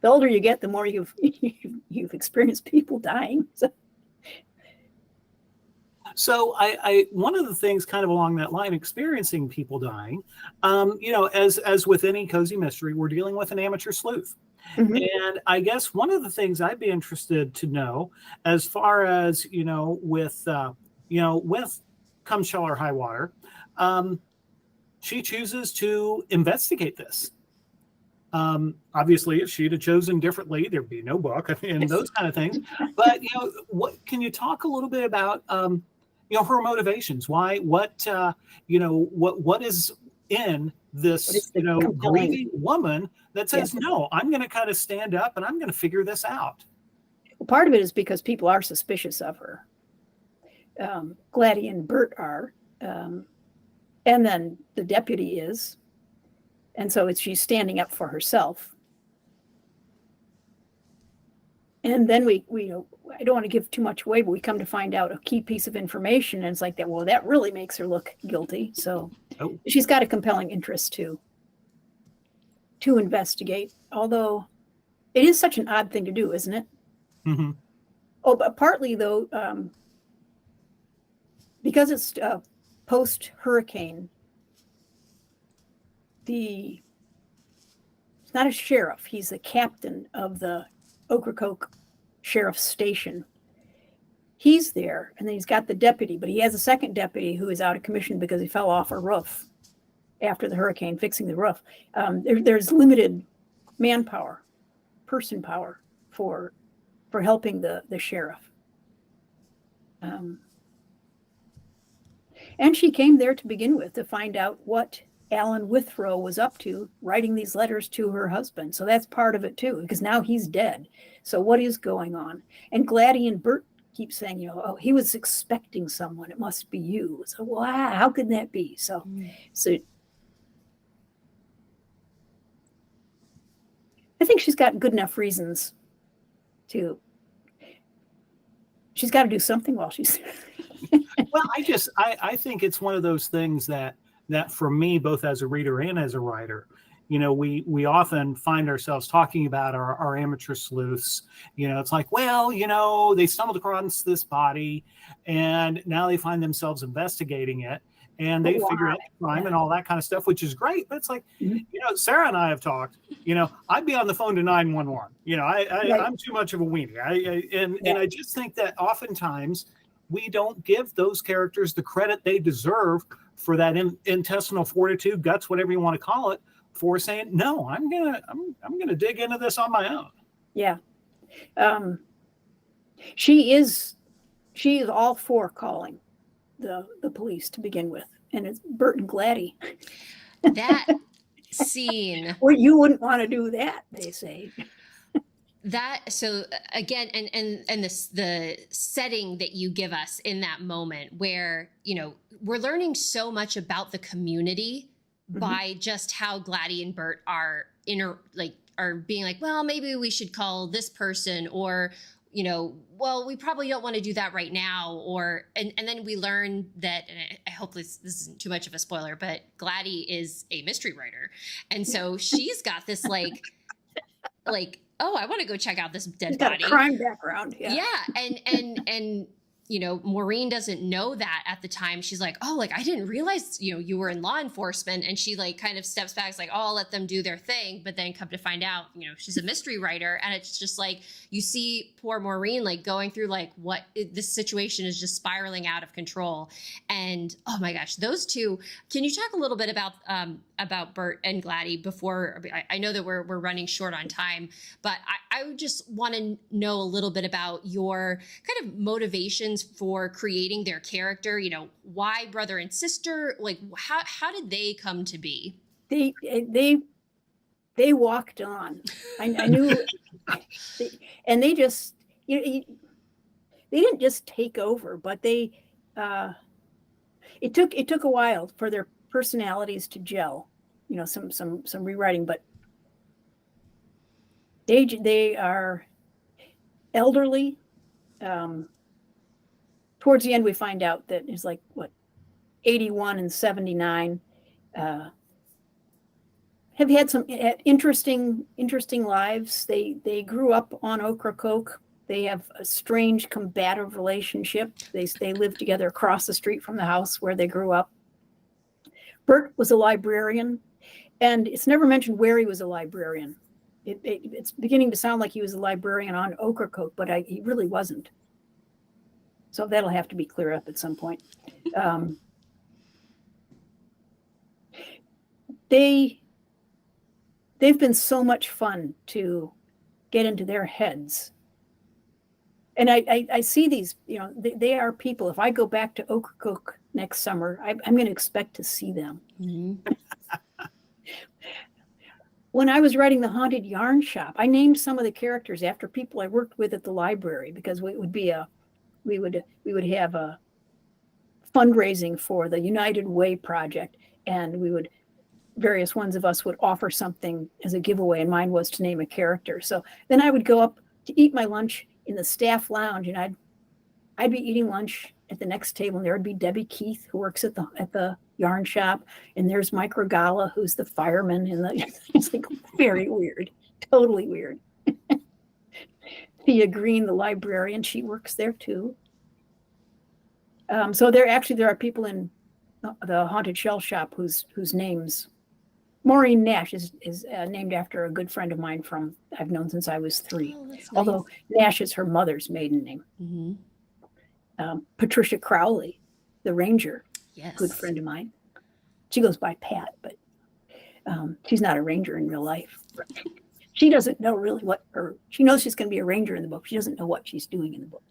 older you get, the more you've experienced people dying. So I one of the things kind of along that line, experiencing people dying, you know, as with any cozy mystery, we're dealing with an amateur sleuth. And I guess one of the things I'd be interested to know, as far as, you know, with Come Shell or High Water, she chooses to investigate this. Obviously, if she'd have chosen differently, there'd be no book and those kind of things. But, you know, what can you talk a little bit about, you know, her motivations? Why, what is in this, you know, grieving woman that says, no, I'm going to kind of stand up and I'm going to figure this out? Well, part of it is because people are suspicious of her. Gladys and Bert are, and then the deputy is. And so she's standing up for herself. And then we I don't want to give too much away, but we come to find out a key piece of information. And it's like that, well, that really makes her look guilty. So she's got a compelling interest to investigate, although it is such an odd thing to do, isn't it? Oh, but partly though, because it's post-hurricane, it's not a sheriff, he's the captain of the Ocracoke Sheriff's Station. He's there, and then he's got the deputy, but he has a second deputy who is out of commission because he fell off a roof after the hurricane, fixing the roof. There's limited manpower, person power for helping the sheriff. And she came there to begin with to find out what Alan Withrow was up to, writing these letters to her husband. So that's part of it too, because now he's dead. So what is going on? And Gladys and Bert keep saying, you know, oh, he was expecting someone. It must be you. So wow, how could that be? So I think she's got good enough reasons to. She's got to do something while she's. Well, I think it's one of those things that for me, both as a reader and as a writer, you know, we often find ourselves talking about our amateur sleuths. You know, it's like, well, you know, they stumbled across this body and now they find themselves investigating it and they figure out the crime and all that kind of stuff, which is great. But it's like, you know, Sarah and I have talked, you know, I'd be on the phone to 911. You know, I'm too much of a weenie. And I just think that oftentimes we don't give those characters the credit they deserve for that intestinal fortitude, guts, whatever you want to call it, for saying, no, I'm gonna dig into this on my own. Yeah. She is all for calling the police to begin with, and it's Bert and Gladdy. That scene. Well, you wouldn't want to do that, they say. That, so again, and this, the setting that you give us in that moment where, you know, we're learning so much about the community by just how Gladdy and Bert are are being like, well, maybe we should call this person, or, you know, well, we probably don't want to do that right now. Or, and then we learn that, and I hope this isn't too much of a spoiler, but Gladdy is a mystery writer. And so she's got this like, oh, I want to go check out this dead body. Got a crime background. Yeah. And, you know, Maureen doesn't know that at the time. She's like, oh, like, I didn't realize, you know, you were in law enforcement. And she like kind of steps back, like, oh, I'll let them do their thing. But then come to find out, you know, she's a mystery writer. And it's just like, you see poor Maureen, like going through like this situation is just spiraling out of control. And oh my gosh, those two, can you talk a little bit about Bert and Gladdy before, I know that we're running short on time, but I would just want to know a little bit about your kind of motivations for creating their character. You know, why brother and sister? Like, how did they come to be? They walked on. I knew, and they just, you know, they didn't just take over, but it took a while for their personalities to gel. You know, some rewriting, but they are elderly. Towards the end, we find out that it's like 81 and 79. Have had some interesting lives. They grew up on Ocracoke. They have a strange combative relationship. They live together across the street from the house where they grew up. Bert was a librarian, and it's never mentioned where he was a librarian. It's beginning to sound like he was a librarian on Ocracoke, but he really wasn't. So that'll have to be cleared up at some point. They've been so much fun to get into their heads. And I see these, you know, they are people. If I go back to Ocracoke next summer, I'm going to expect to see them. Mm-hmm. When I was writing the Haunted Yarn Shop, I named some of the characters after people I worked with at the library, because we would have a fundraising for the United Way project, and various ones of us would offer something as a giveaway, and mine was to name a character. So then I would go up to eat my lunch in the staff lounge, and I'd be eating lunch at the next table, and there would be Debbie Keith, who works at the yarn shop, and there's Mike Regala, who's the fireman, and it's like very weird, totally weird. Thea Green, the librarian, she works there too. So there are people in the Haunted Shell Shop whose names. Maureen Nash is named after a good friend of mine I've known since I was 3. Oh, nice. Although Nash is her mother's maiden name. Mm-hmm. Patricia Crowley, the ranger, yes, good friend of mine. She goes by Pat, but she's not a ranger in real life. She doesn't know really she knows she's going to be a ranger in the book. She doesn't know what she's doing in the book.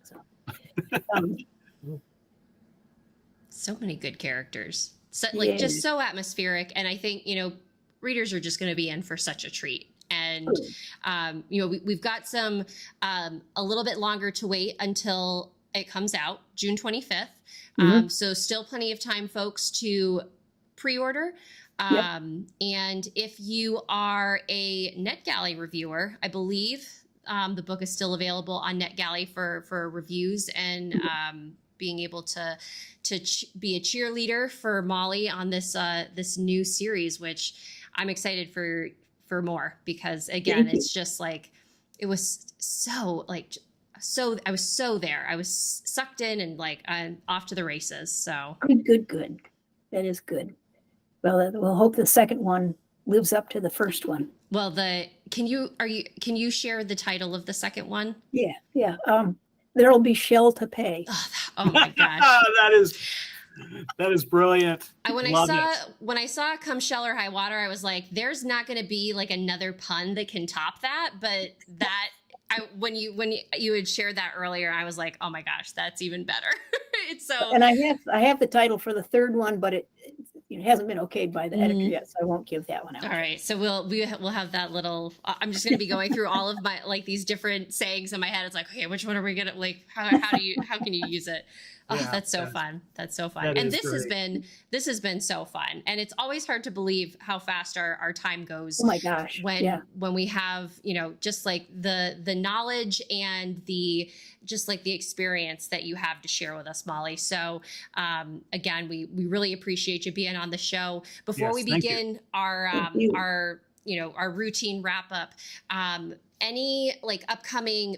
So many good characters, just so atmospheric. And I think, you know, readers are just going to be in for such a treat. And, you know, we've got some, a little bit longer to wait until it comes out, June 25th. Mm-hmm. So still plenty of time, folks, to pre-order. Yep. And if you are a NetGalley reviewer, I believe the book is still available on NetGalley for reviews and being able to be a cheerleader for Molly on this new series, which I'm excited for more, because again, it's just like, it was so I was so there. I was sucked in and like I'm off to the races. So good. That is good. Well, we'll hope the second one lives up to the first one. Well, can you share the title of the second one? Yeah. There'll be shell to pay. Oh my gosh. That is brilliant. When I saw Come Shell or High Water, I was like, there's not going to be like another pun that can top that, but that when you had shared that earlier, I was like, oh my gosh, that's even better. It's so. And I have the title for the third one, but it hasn't been okayed by the editor yet, so I won't give that one out. All right, so we'll have that little. I'm just going to be going through all of my like these different sayings in my head. It's like, okay, which one are we gonna like? How can you use it? Oh, yeah, that's so fun. That's so fun. And this has been so fun. And it's always hard to believe how fast our time goes. Oh my gosh. When we have, just like the knowledge and the experience that you have to share with us, Molly. So again, we really appreciate you being on the show. Before we begin our routine wrap up, any like upcoming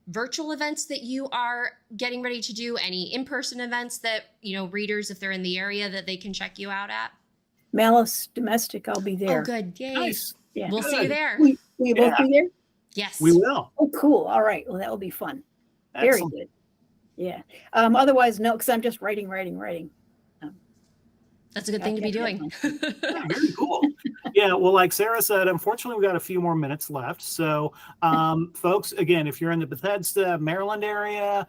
virtual events that you are getting ready to do, any in-person events that, readers, if they're in the area, that they can check you out at? Malice Domestic, I'll be there. Oh, good. Yay. Nice. Yeah. We'll see you there. We both be there? Yes. We will. Oh, cool. All right. Well, that will be fun. Excellent. Very good. Yeah. Otherwise, no, because I'm just writing. That's a good thing to be doing. Yeah, very cool. Yeah, well, like Sarah said, unfortunately, we've got a few more minutes left. So, folks, again, if you're in the Bethesda, Maryland area,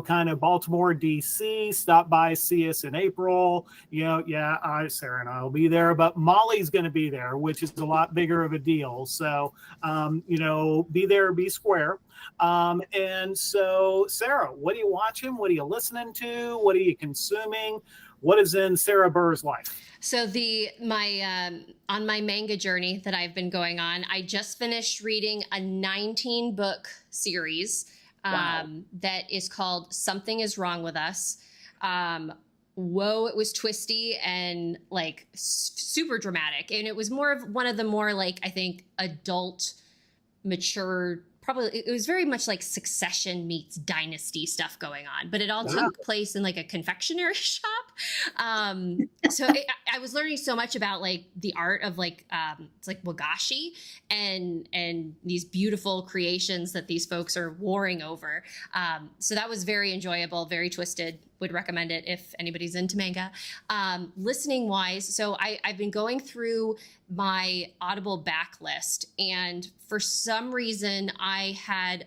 kind of Baltimore, DC, stop by, see us in April. Sarah and I will be there, but Molly's going to be there, which is a lot bigger of a deal. So, be there, be square. And so, Sarah, what are you watching? What are you listening to? What are you consuming? What is in Sarah Burr's life? So on my manga journey that I've been going on, I just finished reading a 19-book series that is called Something Is Wrong With Us. Whoa, it was twisty and like super dramatic. And it was more of one of the more like, I think, adult, mature, probably it was very much like Succession meets Dynasty stuff going on, but it all took place in like a confectionery shop. So I was learning so much about like the art of like it's like wagashi and these beautiful creations that these folks are warring over. So that was very enjoyable, very twisted. Would recommend it if anybody's into manga. Listening wise, so I've been going through my Audible backlist, and for some reason I had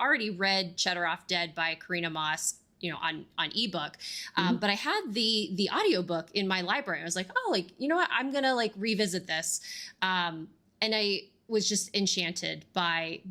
already read Cheddar Off Dead by Karina Moss, on ebook, but I had the audiobook in my library. I was like, oh, like, you know what, I'm gonna like revisit this, and I was just enchanted by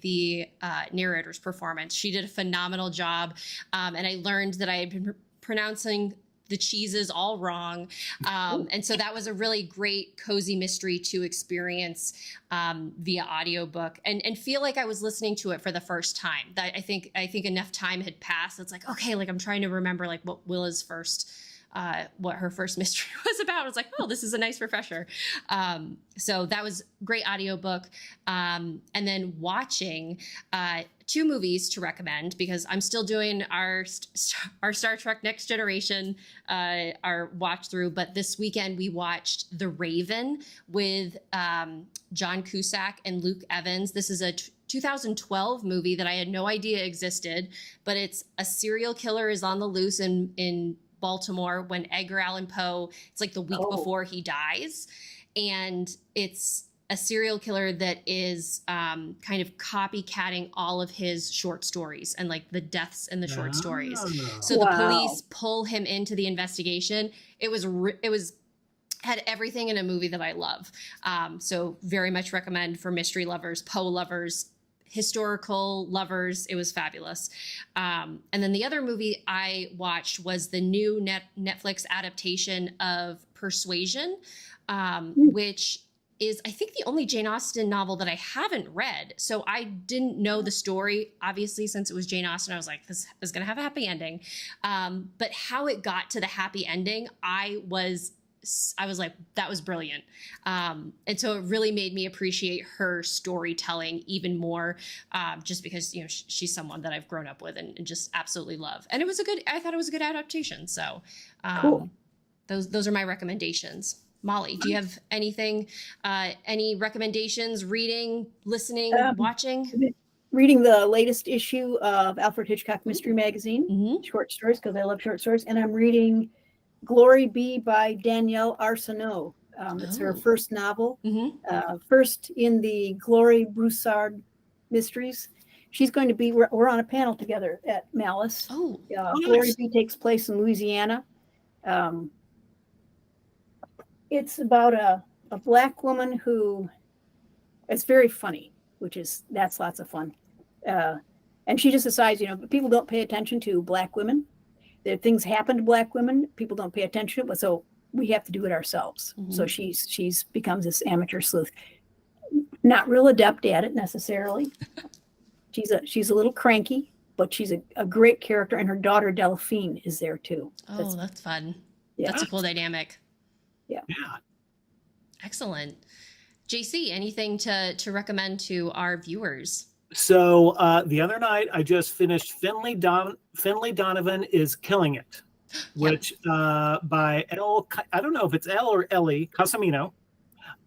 the narrator's performance. She did a phenomenal job, and I learned that I had been pronouncing the cheeses all wrong, and so that was a really great cozy mystery to experience via audiobook and feel like I was listening to it for the first time. That I think enough time had passed. It's like, okay, like I'm trying to remember like what Willa's first. What her first mystery was about. I was like, oh, this is a nice refresher. So that was great audiobook. And then watching 2 movies to recommend, because I'm still doing our Star Trek Next Generation, our watch through. But this weekend we watched The Raven with John Cusack and Luke Evans. This is a 2012 movie that I had no idea existed, but it's a serial killer is on the loose in Baltimore when Edgar Allan Poe, it's like the week before he dies. And it's a serial killer that is kind of copycatting all of his short stories and like the deaths in the short stories. So the police pull him into the investigation. It was had everything in a movie that I love. So very much recommend for mystery lovers, Poe lovers, historical lovers. It was fabulous. And then the other movie I watched was the new Netflix adaptation of Persuasion, which is, I think, the only Jane Austen novel that I haven't read. So I didn't know the story. Obviously, since it was Jane Austen, I was like, this is going to have a happy ending. But how it got to the happy ending, I was like, that was brilliant. And so it really made me appreciate her storytelling even more, just because, she's someone that I've grown up with and just absolutely love. And I thought it was a good adaptation. So cool. Those are my recommendations. Molly, do you have anything, any recommendations, reading, listening, watching? Reading the latest issue of Alfred Hitchcock Mystery Magazine, short stories, because I love short stories. And I'm reading Glory Be by Danielle Arsenault. It's her first novel, Mm-hmm. first in the Glory Broussard Mysteries. She's going to be, we're on a panel together at Malice. Oh, Glory nice. B takes place in Louisiana. It's about a Black woman who, it's very funny, that's lots of fun. And she just decides, people don't pay attention to Black women. Things happen to Black women. People don't pay attention, but so we have to do it ourselves. Mm-hmm. So she's becomes this amateur sleuth, not real adept at it necessarily. She's a little cranky, but she's a great character, and her daughter Delphine is there too. Oh, that's fun. Yeah. That's a cool dynamic. Yeah. Excellent. JC, anything to recommend to our viewers? So the other night I just finished Finley Donovan is Killing It, which by I don't know if it's L or Ellie Casamino.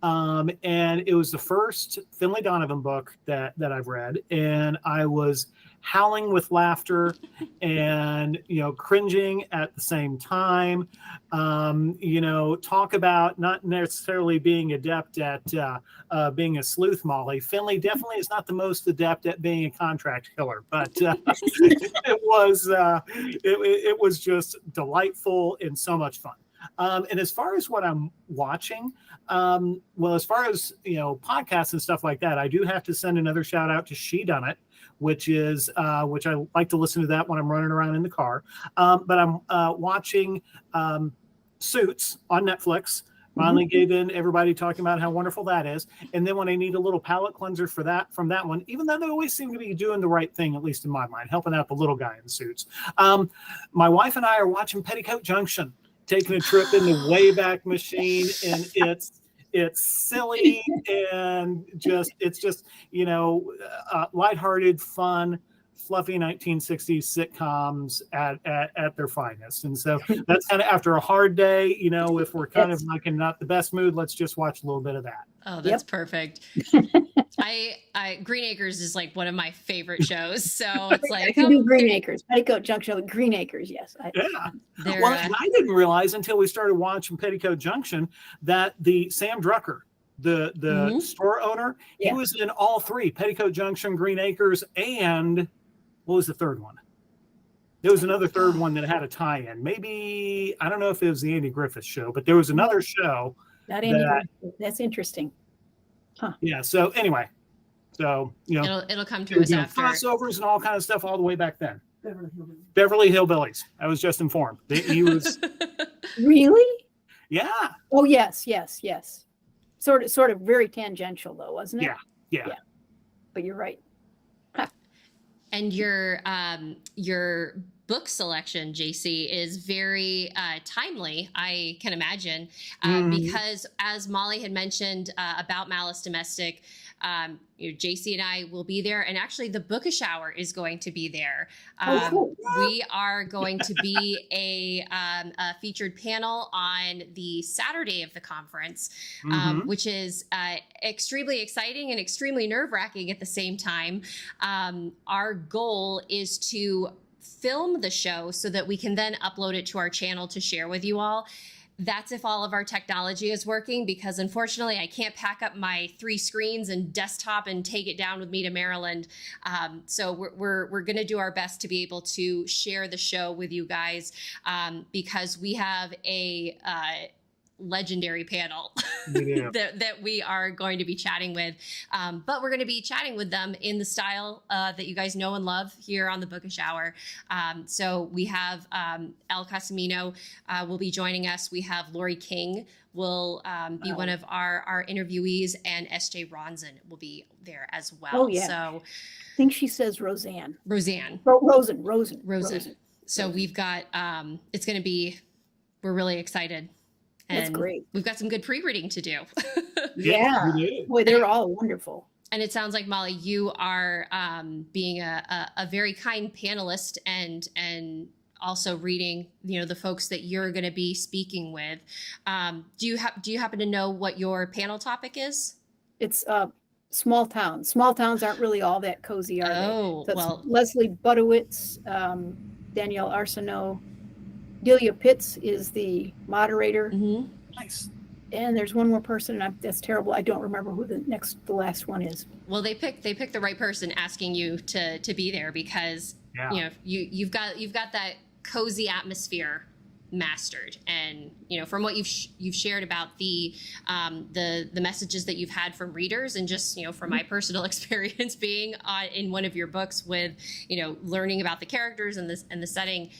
And it was the first Finley Donovan book that I've read, and I was howling with laughter and cringing at the same time. Talk about not necessarily being adept at being a sleuth, Molly. Finley definitely is not the most adept at being a contract killer, but it was just delightful and so much fun. And as far as what I'm watching, as far as podcasts and stuff like that, I do have to send another shout out to She Done It, which I like to listen to that when I'm running around in the car. But I'm watching Suits on Netflix. Finally gave in, everybody talking about how wonderful that is. And then when I need a little palate cleanser from that one, even though they always seem to be doing the right thing, at least in my mind, helping out the little guy in Suits. My wife and I are watching Petticoat Junction, taking a trip in the Wayback Machine, and it's silly and it's just lighthearted, fun, fluffy 1960s sitcoms at their finest. And so that's kind of after a hard day, if we're kind of like in not the best mood, let's just watch a little bit of that. Oh, that's perfect. I Green Acres is like one of my favorite shows. So it's like I can do Green Acres, Petticoat Junction with Green Acres. Yes. Well, and I didn't realize until we started watching Petticoat Junction that the Sam Drucker, the store owner, he was in all three: Petticoat Junction, Green Acres, and what was the third one? There was another third one that had a tie-in. Maybe, I don't know if it was the Andy Griffith Show, but there was another show. Not Andy Griffith. That's interesting. Huh. Yeah. So anyway, it'll come to us after crossovers and all kind of stuff all the way back then. Beverly Hillbillies. I was just informed. He was really. Yeah. Oh yes. Sort of very tangential though, wasn't it? Yeah. But you're right. And your book selection, JC, is very timely, I can imagine, because as Molly had mentioned about Malice Domestic, JC and I will be there, and actually the Bookish Hour is going to be there. Cool. We are going to be a featured panel on the Saturday of the conference, which is extremely exciting and extremely nerve-wracking at the same time. Our goal is to film the show so that we can then upload it to our channel to share with you all. That's if all of our technology is working, because unfortunately I can't pack up my 3 screens and desktop and take it down with me to Maryland. So we're going to do our best to be able to share the show with you guys, because we have a legendary panel that we are going to be chatting with. But we're going to be chatting with them in the style that you guys know and love here on the Bookish Hour. So we have El Casamino will be joining us. We have Lori King will be one of our interviewees, and S.J. Ronson will be there as well. Oh, yeah. So I think she says Roseanne. Rosen. So we've got, it's going to be, we're really excited. And that's great. We've got some good pre-reading to do. Yeah. Boy, they're all wonderful. And it sounds like, Molly, you are being a very kind panelist and also reading, the folks that you're going to be speaking with. Do you happen to know what your panel topic is? It's small towns. Small towns aren't really all that cozy, are they? Oh, well. Leslie Budowitz, Danielle Arsenault, Delia Pitts is the moderator. Nice. and there's one more person, and that's terrible. I don't remember who the last one is. Well, they picked the right person asking you to be there because you know you've got that cozy atmosphere mastered, and you know, from what you've shared about the messages that you've had from readers, and just, you know, from my personal experience being in one of your books with, you know, learning about the characters and the setting,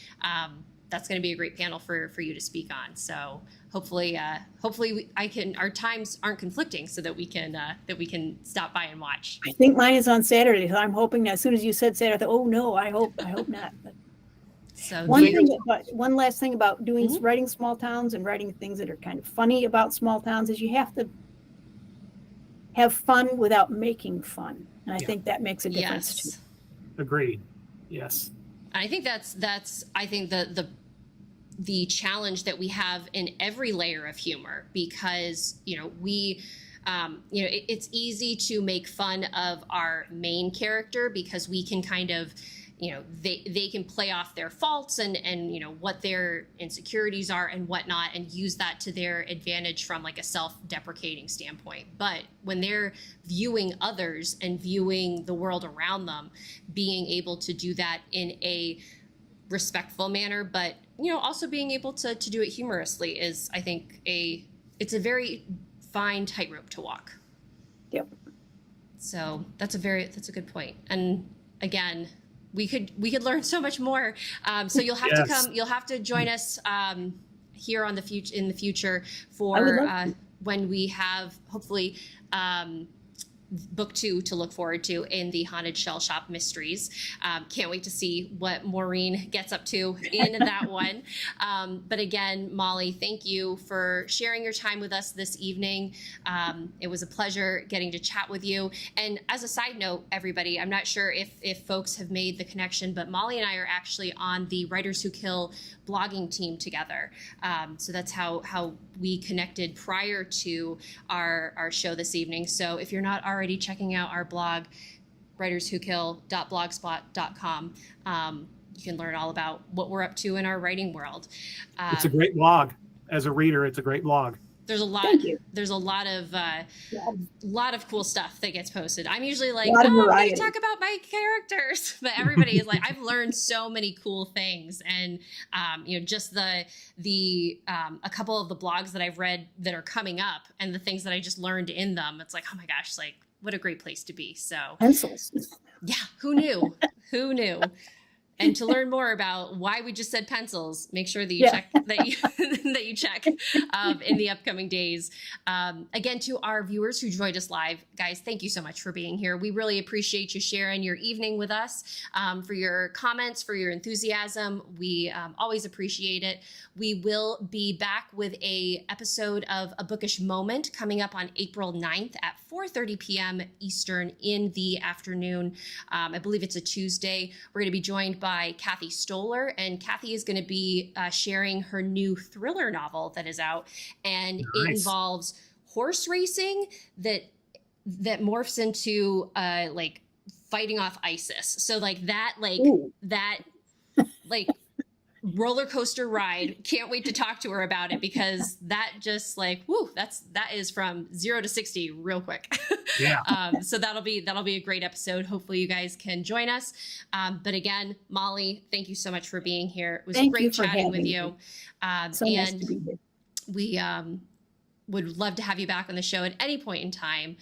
that's going to be a great panel for you to speak on. So hopefully our times aren't conflicting so that we can stop by and watch. I think mine is on Saturday, so I'm hoping that as soon as you said Saturday, I thought, oh no, I hope not. But so one last thing about doing writing small towns and writing things that are kind of funny about small towns is you have to have fun without making fun, and I think that makes a difference too. Agreed. Yes. I think that's I think the challenge that we have in every layer of humor, because, you know, it's easy to make fun of our main character because we can kind of, you know, they can play off their faults and you know, what their insecurities are and whatnot, and use that to their advantage from like a self-deprecating standpoint. But when they're viewing others and viewing the world around them, being able to do that in a respectful manner, but, you know, also being able to do it humorously is, I think, it's a very fine tightrope to walk. Yep. So that's a good point. And again, we could learn so much more. So you'll have to come. You'll have to join us here in the future for when we have, hopefully, book 2 to look forward to in the Haunted Shell Shop Mysteries. Can't wait to see what Maureen gets up to in that one. But again, Molly, thank you for sharing your time with us this evening. It was a pleasure getting to chat with you. And as a side note, everybody, I'm not sure if folks have made the connection, but Molly and I are actually on the Writers Who Kill blogging team together. So that's how we connected prior to our show this evening. So if you're not already checking out our blog, writerswhokill.blogspot.com, you can learn all about what we're up to in our writing world. It's a great blog. As a reader, it's a great blog. There's a lot. There's a lot of cool stuff that gets posted. I'm usually like, I'm going to talk about my characters, but everybody is like, I've learned so many cool things, and you know, just a couple of the blogs that I've read that are coming up, and the things that I just learned in them. It's like, oh my gosh, like what a great place to be. So pencils. Yeah, who knew? Who knew? And to learn more about why we just said pencils, make sure that you check that you check in the upcoming days. Again, to our viewers who joined us live, guys, thank you so much for being here. We really appreciate you sharing your evening with us, for your comments, for your enthusiasm. We always appreciate it. We will be back with a episode of A Bookish Moment coming up on April 9th at 4:30 p.m. Eastern in the afternoon. I believe it's a Tuesday. We're going to be joined by Kathy Stoller, and Kathy is going to be sharing her new thriller novel that is out, and it involves horse racing that morphs into like fighting off ISIS. So like that roller coaster ride. Can't wait to talk to her about it, because that just like, whoo, that is from 0 to 60 real quick. Yeah. So that'll be a great episode. Hopefully you guys can join us. But again, Molly, thank you so much for being here. It was great chatting with you. So nice to be here. We would love to have you back on the show at any point in time.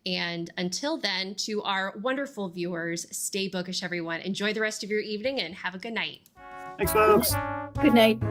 And until then, to our wonderful viewers, stay bookish, everyone. Enjoy the rest of your evening and have a good night. Thanks, folks. Good night.